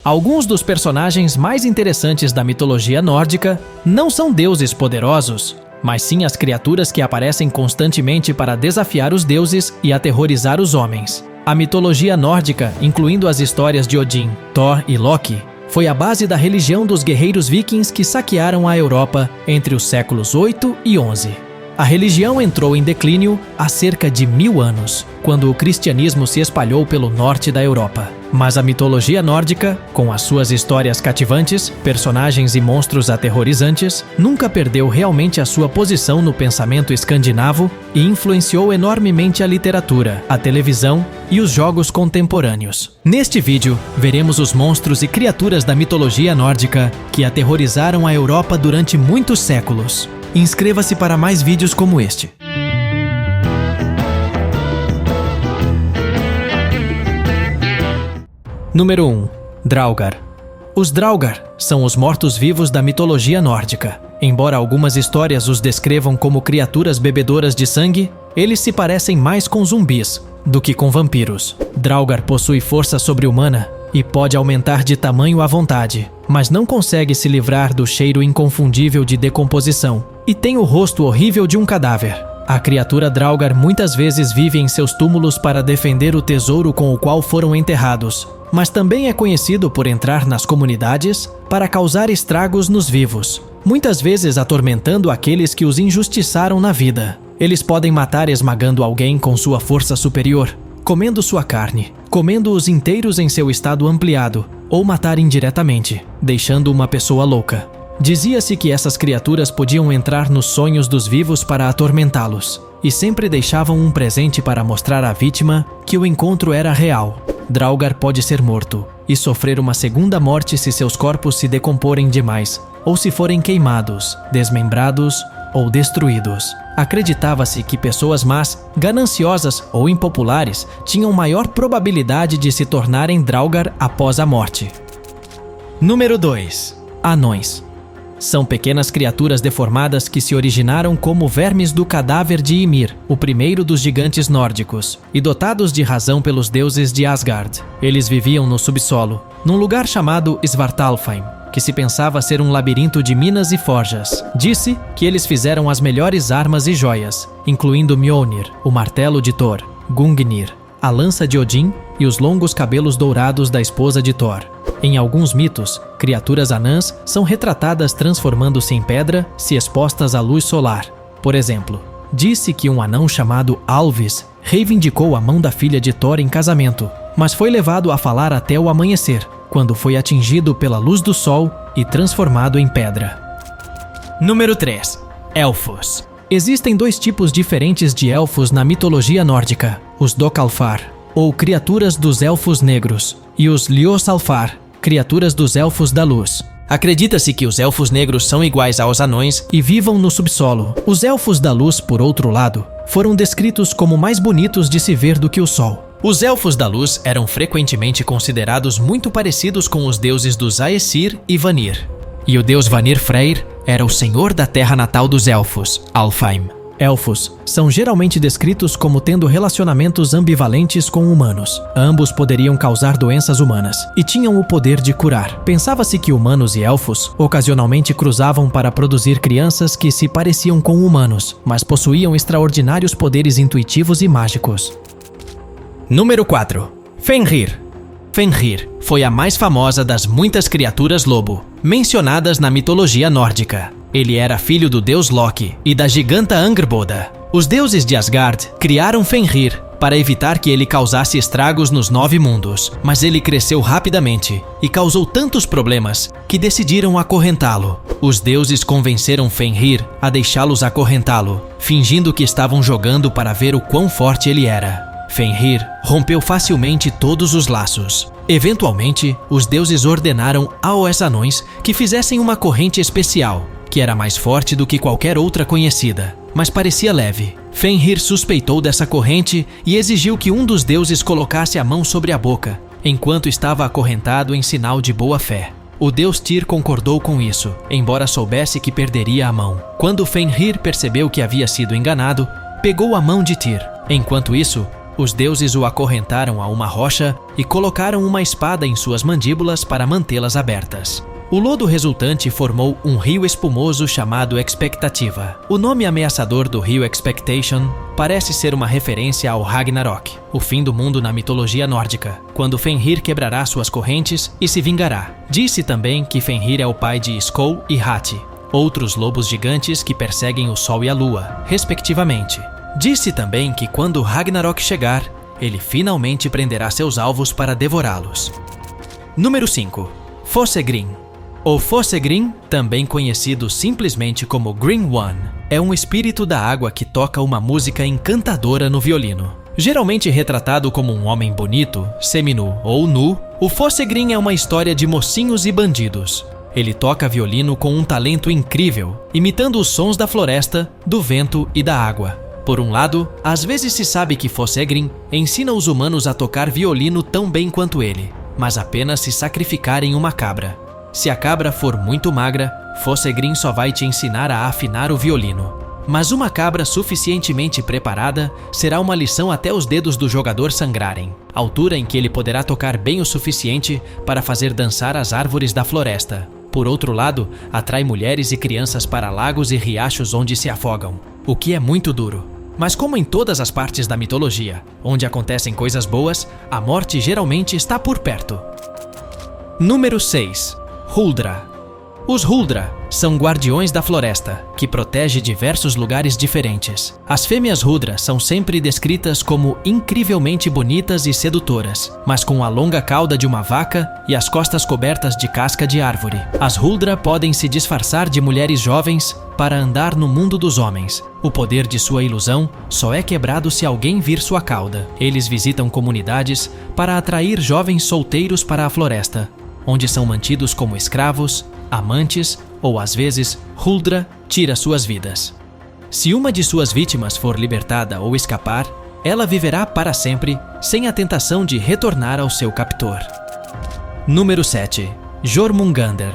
Alguns dos personagens mais interessantes da mitologia nórdica não são deuses poderosos, mas sim as criaturas que aparecem constantemente para desafiar os deuses e aterrorizar os homens. A mitologia nórdica, incluindo as histórias de Odin, Thor e Loki, foi a base da religião dos guerreiros vikings que saquearam a Europa entre os séculos 8 e 11. A religião entrou em declínio há cerca de 1000 anos, quando o cristianismo se espalhou pelo norte da Europa. Mas a mitologia nórdica, com as suas histórias cativantes, personagens e monstros aterrorizantes, nunca perdeu realmente a sua posição no pensamento escandinavo e influenciou enormemente a literatura, a televisão e os jogos contemporâneos. Neste vídeo, veremos os monstros e criaturas da mitologia nórdica que aterrorizaram a Europa durante muitos séculos. Inscreva-se para mais vídeos como este. Número 1. Draugr. Os Draugr são os mortos-vivos da mitologia nórdica. Embora algumas histórias os descrevam como criaturas bebedoras de sangue, eles se parecem mais com zumbis do que com vampiros. Draugr possui força sobre-humana e pode aumentar de tamanho à vontade, mas não consegue se livrar do cheiro inconfundível de decomposição e tem o rosto horrível de um cadáver. A criatura Draugr muitas vezes vive em seus túmulos para defender o tesouro com o qual foram enterrados, mas também é conhecido por entrar nas comunidades para causar estragos nos vivos, muitas vezes atormentando aqueles que os injustiçaram na vida. Eles podem matar esmagando alguém com sua força superior, comendo sua carne, comendo-os inteiros em seu estado ampliado, ou matar indiretamente, deixando uma pessoa louca. Dizia-se que essas criaturas podiam entrar nos sonhos dos vivos para atormentá-los, e sempre deixavam um presente para mostrar à vítima que o encontro era real. Draugr pode ser morto e sofrer uma segunda morte se seus corpos se decomporem demais, ou se forem queimados, desmembrados ou destruídos. Acreditava-se que pessoas más, gananciosas ou impopulares tinham maior probabilidade de se tornarem Draugr após a morte. Número 2. Anões. São pequenas criaturas deformadas que se originaram como vermes do cadáver de Ymir, o primeiro dos gigantes nórdicos, e dotados de razão pelos deuses de Asgard. Eles viviam no subsolo, num lugar chamado Svartalfheim, que se pensava ser um labirinto de minas e forjas. Disse que eles fizeram as melhores armas e joias, incluindo Mjolnir, o martelo de Thor, Gungnir, a lança de Odin e os longos cabelos dourados da esposa de Thor. Em alguns mitos, criaturas anãs são retratadas transformando-se em pedra se expostas à luz solar. Por exemplo, disse que um anão chamado Alvis reivindicou a mão da filha de Thor em casamento, mas foi levado a falar até o amanhecer, quando foi atingido pela luz do sol e transformado em pedra. Número 3. Elfos. Existem dois tipos diferentes de elfos na mitologia nórdica: os Dokalfar, ou criaturas dos elfos negros, e os Ljósalfar, criaturas dos elfos da luz. Acredita-se que os elfos negros são iguais aos anões e vivam no subsolo. Os elfos da luz, por outro lado, foram descritos como mais bonitos de se ver do que o sol. Os elfos da luz eram frequentemente considerados muito parecidos com os deuses dos Aesir e Vanir. E o deus Vanir Freyr era o senhor da terra natal dos elfos, Alfheim. Elfos são geralmente descritos como tendo relacionamentos ambivalentes com humanos. Ambos poderiam causar doenças humanas e tinham o poder de curar. Pensava-se que humanos e elfos ocasionalmente cruzavam para produzir crianças que se pareciam com humanos, mas possuíam extraordinários poderes intuitivos e mágicos. Número 4. Fenrir. Fenrir foi a mais famosa das muitas criaturas lobo mencionadas na mitologia nórdica. Ele era filho do deus Loki e da giganta Angrboda. Os deuses de Asgard criaram Fenrir para evitar que ele causasse estragos nos 9 mundos, mas ele cresceu rapidamente e causou tantos problemas que decidiram acorrentá-lo. Os deuses convenceram Fenrir a deixá-los acorrentá-lo, fingindo que estavam jogando para ver o quão forte ele era. Fenrir rompeu facilmente todos os laços. Eventualmente, os deuses ordenaram aos anões que fizessem uma corrente especial, que era mais forte do que qualquer outra conhecida, mas parecia leve. Fenrir suspeitou dessa corrente e exigiu que um dos deuses colocasse a mão sobre a boca, enquanto estava acorrentado em sinal de boa fé. O deus Tyr concordou com isso, embora soubesse que perderia a mão. Quando Fenrir percebeu que havia sido enganado, pegou a mão de Tyr. Enquanto isso, Os deuses o acorrentaram a uma rocha e colocaram uma espada em suas mandíbulas para mantê-las abertas. O lodo resultante formou um rio espumoso chamado Expectativa. O nome ameaçador do rio Expectation parece ser uma referência ao Ragnarok, o fim do mundo na mitologia nórdica, quando Fenrir quebrará suas correntes e se vingará. Disse também que Fenrir é o pai de Skoll e Hati, outros lobos gigantes que perseguem o Sol e a Lua, respectivamente. Disse também que quando Ragnarok chegar, ele finalmente prenderá seus alvos para devorá-los. Número 5. Fossegrim. O Fossegrim, também conhecido simplesmente como Green One, é um espírito da água que toca uma música encantadora no violino. Geralmente retratado como um homem bonito, seminu ou nu, o Fossegrim é uma história de mocinhos e bandidos. Ele toca violino com um talento incrível, imitando os sons da floresta, do vento e da água. Por um lado, às vezes se sabe que Fossegrim ensina os humanos a tocar violino tão bem quanto ele, mas apenas se sacrificarem uma cabra. Se a cabra for muito magra, Fossegrim só vai te ensinar a afinar o violino. Mas uma cabra suficientemente preparada será uma lição até os dedos do jogador sangrarem, altura em que ele poderá tocar bem o suficiente para fazer dançar as árvores da floresta. Por outro lado, atrai mulheres e crianças para lagos e riachos onde se afogam, o que é muito duro. Mas como em todas as partes da mitologia, onde acontecem coisas boas, a morte geralmente está por perto. Número 6. Huldra. Os Huldra são guardiões da floresta, que protege diversos lugares diferentes. As fêmeas Huldra são sempre descritas como incrivelmente bonitas e sedutoras, mas com a longa cauda de uma vaca e as costas cobertas de casca de árvore. As Huldra podem se disfarçar de mulheres jovens para andar no mundo dos homens. O poder de sua ilusão só é quebrado se alguém vir sua cauda. Eles visitam comunidades para atrair jovens solteiros para a floresta, onde são mantidos como escravos, amantes ou, às vezes, Huldra tira suas vidas. Se uma de suas vítimas for libertada ou escapar, ela viverá para sempre sem a tentação de retornar ao seu captor. Número 7. Jormungandr.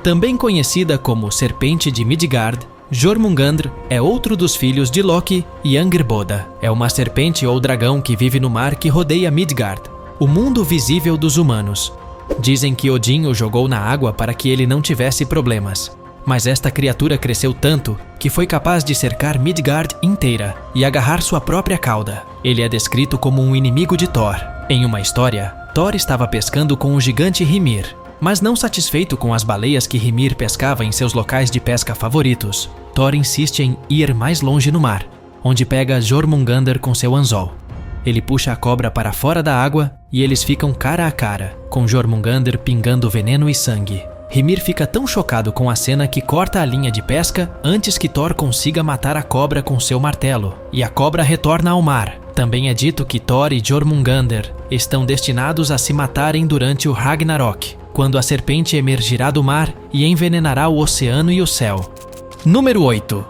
Também conhecida como Serpente de Midgard, Jormungandr é outro dos filhos de Loki e Angrboda. É uma serpente ou dragão que vive no mar que rodeia Midgard, o mundo visível dos humanos. Dizem que Odin o jogou na água para que ele não tivesse problemas. Mas esta criatura cresceu tanto que foi capaz de cercar Midgard inteira e agarrar sua própria cauda. Ele é descrito como um inimigo de Thor. Em uma história, Thor estava pescando com o gigante Hymir, mas não satisfeito com as baleias que Hymir pescava em seus locais de pesca favoritos, Thor insiste em ir mais longe no mar, onde pega Jormungandr com seu anzol. Ele puxa a cobra para fora da água e eles ficam cara a cara, com Jormungandr pingando veneno e sangue. Hymir fica tão chocado com a cena que corta a linha de pesca antes que Thor consiga matar a cobra com seu martelo, e a cobra retorna ao mar. Também é dito que Thor e Jormungandr estão destinados a se matarem durante o Ragnarok, quando a serpente emergirá do mar e envenenará o oceano e o céu. Número 8.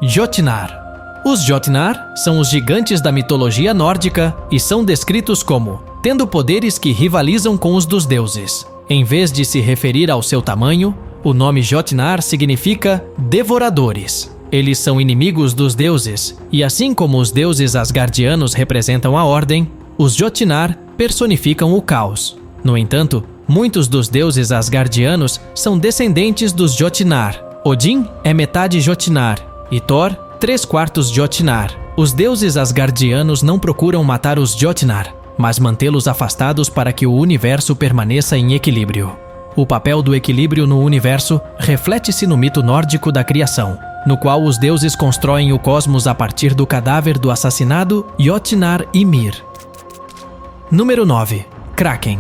Jotnar. Os Jotnar são os gigantes da mitologia nórdica e são descritos como tendo poderes que rivalizam com os dos deuses. Em vez de se referir ao seu tamanho, o nome Jotnar significa devoradores. Eles são inimigos dos deuses, e assim como os deuses asgardianos representam a ordem, os Jotnar personificam o caos. No entanto, muitos dos deuses asgardianos são descendentes dos Jotnar. Odin é metade Jotnar e Thor 3/4 Jotnar. Os deuses asgardianos não procuram matar os Jotnar, mas mantê-los afastados para que o universo permaneça em equilíbrio. O papel do equilíbrio no universo reflete-se no mito nórdico da criação, no qual os deuses constroem o cosmos a partir do cadáver do assassinado Jotnar Ymir. Número 9. Kraken.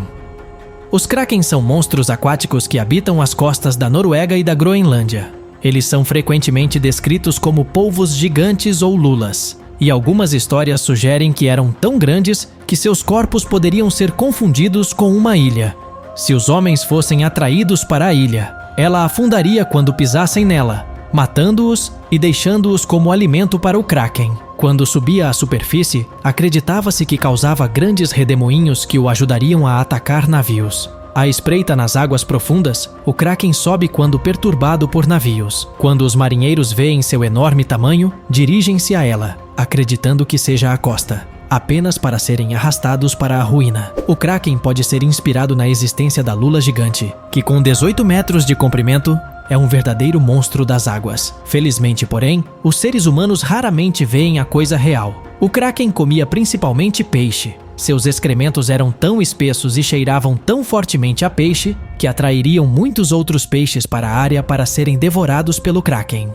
Os Kraken são monstros aquáticos que habitam as costas da Noruega e da Groenlândia. Eles são frequentemente descritos como polvos gigantes ou lulas, e algumas histórias sugerem que eram tão grandes que seus corpos poderiam ser confundidos com uma ilha. Se os homens fossem atraídos para a ilha, ela afundaria quando pisassem nela, matando-os e deixando-os como alimento para o Kraken. Quando subia à superfície, acreditava-se que causava grandes redemoinhos que o ajudariam a atacar navios. À espreita nas águas profundas, o Kraken sobe quando perturbado por navios. Quando os marinheiros veem seu enorme tamanho, dirigem-se a ela, acreditando que seja a costa. apenas para serem arrastados para a ruína. O Kraken pode ser inspirado na existência da lula gigante, que com 18 metros de comprimento, é um verdadeiro monstro das águas. Felizmente, porém, os seres humanos raramente veem a coisa real. O Kraken comia principalmente peixe. Seus excrementos eram tão espessos e cheiravam tão fortemente a peixe que atrairiam muitos outros peixes para a área para serem devorados pelo Kraken.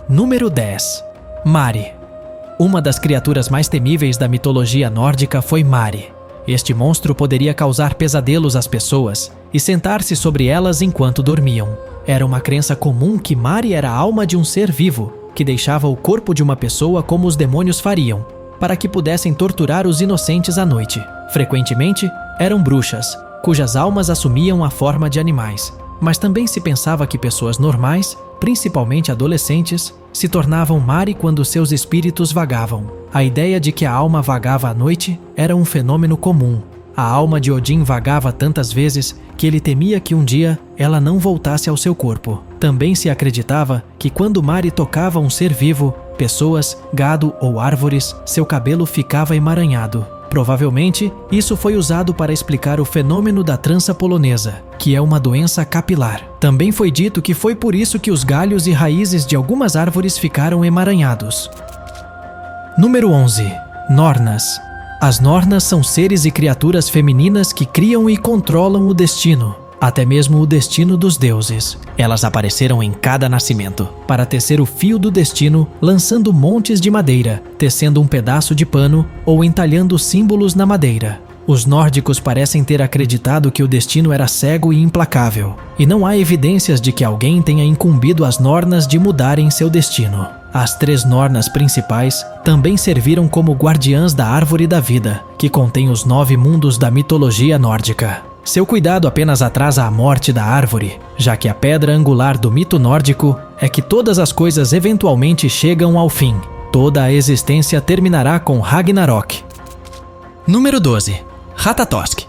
Número 10. Mari. Uma das criaturas mais temíveis da mitologia nórdica foi Mari. Este monstro poderia causar pesadelos às pessoas e sentar-se sobre elas enquanto dormiam. Era uma crença comum que Mari era a alma de um ser vivo, que deixava o corpo de uma pessoa como os demônios fariam, para que pudessem torturar os inocentes à noite. Frequentemente, eram bruxas, cujas almas assumiam a forma de animais. Mas também se pensava que pessoas normais, principalmente adolescentes, se tornavam Mari quando seus espíritos vagavam. A ideia de que a alma vagava à noite era um fenômeno comum. A alma de Odin vagava tantas vezes que ele temia que um dia ela não voltasse ao seu corpo. Também se acreditava que quando Mari tocava um ser vivo, pessoas, gado ou árvores, seu cabelo ficava emaranhado. Provavelmente, isso foi usado para explicar o fenômeno da trança polonesa, que é uma doença capilar. Também foi dito que foi por isso que os galhos e raízes de algumas árvores ficaram emaranhados. Número 11. Nornas. As Nornas são seres e criaturas femininas que criam e controlam o destino, até mesmo o destino dos deuses. Elas apareceram em cada nascimento, para tecer o fio do destino, lançando montes de madeira, tecendo um pedaço de pano ou entalhando símbolos na madeira. Os nórdicos parecem ter acreditado que o destino era cego e implacável, e não há evidências de que alguém tenha incumbido as Nornas de mudarem seu destino. As 3 Nornas principais também serviram como guardiãs da Árvore da Vida, que contém os 9 mundos da mitologia nórdica. Seu cuidado apenas atrasa a morte da árvore, já que a pedra angular do mito nórdico é que todas as coisas eventualmente chegam ao fim. Toda a existência terminará com Ragnarok. Número 12. Ratatosk.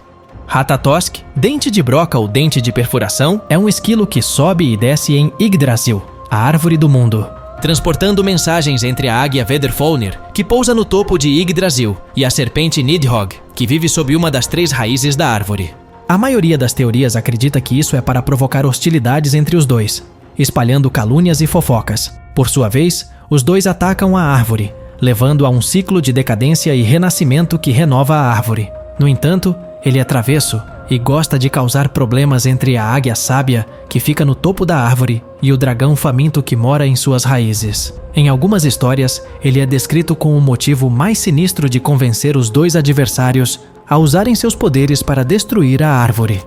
Ratatosk, dente de broca ou dente de perfuração, é um esquilo que sobe e desce em Yggdrasil, a árvore do mundo, transportando mensagens entre a águia Vedrfolnir, que pousa no topo de Yggdrasil, e a serpente Nidhogg, que vive sob uma das 3 raízes da árvore. A maioria das teorias acredita que isso é para provocar hostilidades entre os dois, espalhando calúnias e fofocas. Por sua vez, os dois atacam a árvore, levando a um ciclo de decadência e renascimento que renova a árvore. No entanto, ele é travesso e gosta de causar problemas entre a águia sábia, que fica no topo da árvore, e o dragão faminto que mora em suas raízes. Em algumas histórias, ele é descrito com o motivo mais sinistro de convencer os 2 adversários a usarem seus poderes para destruir a árvore.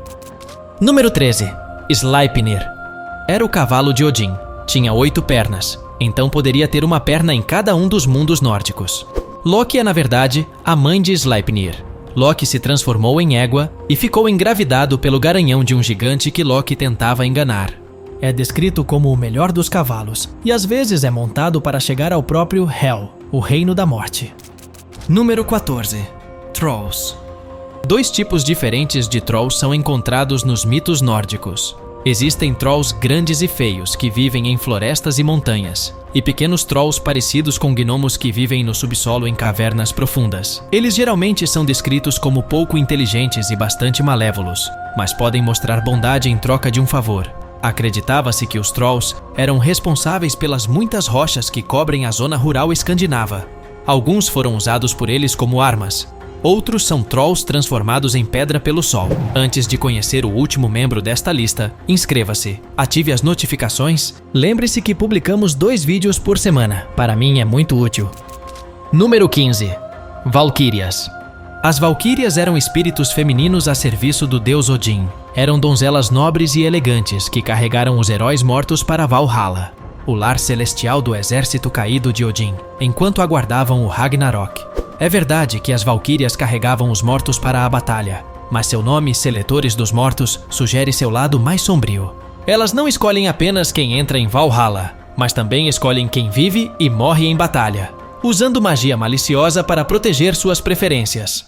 Número 13. Sleipnir. Era o cavalo de Odin. Tinha 8 pernas, então poderia ter uma perna em cada um dos mundos nórdicos. Loki é, na verdade, a mãe de Sleipnir. Loki se transformou em égua e ficou engravidado pelo garanhão de um gigante que Loki tentava enganar. É descrito como o melhor dos cavalos, e às vezes é montado para chegar ao próprio Hel, o reino da morte. Número 14. Trolls. 2 tipos diferentes de trolls são encontrados nos mitos nórdicos. Existem trolls grandes e feios que vivem em florestas e montanhas, e pequenos trolls parecidos com gnomos que vivem no subsolo em cavernas profundas. Eles geralmente são descritos como pouco inteligentes e bastante malévolos, mas podem mostrar bondade em troca de um favor. Acreditava-se que os trolls eram responsáveis pelas muitas rochas que cobrem a zona rural escandinava. Alguns foram usados por eles como armas. Outros são trolls transformados em pedra pelo sol. Antes de conhecer o último membro desta lista, inscreva-se, ative as notificações. Lembre-se que publicamos 2 vídeos por semana. Para mim é muito útil. Número 15. Valquírias. As valquírias eram espíritos femininos a serviço do deus Odin. Eram donzelas nobres e elegantes que carregaram os heróis mortos para Valhalla, o lar celestial do exército caído de Odin, enquanto aguardavam o Ragnarok. É verdade que as valquírias carregavam os mortos para a batalha, mas seu nome, Seletores dos Mortos, sugere seu lado mais sombrio. Elas não escolhem apenas quem entra em Valhalla, mas também escolhem quem vive e morre em batalha, usando magia maliciosa para proteger suas preferências.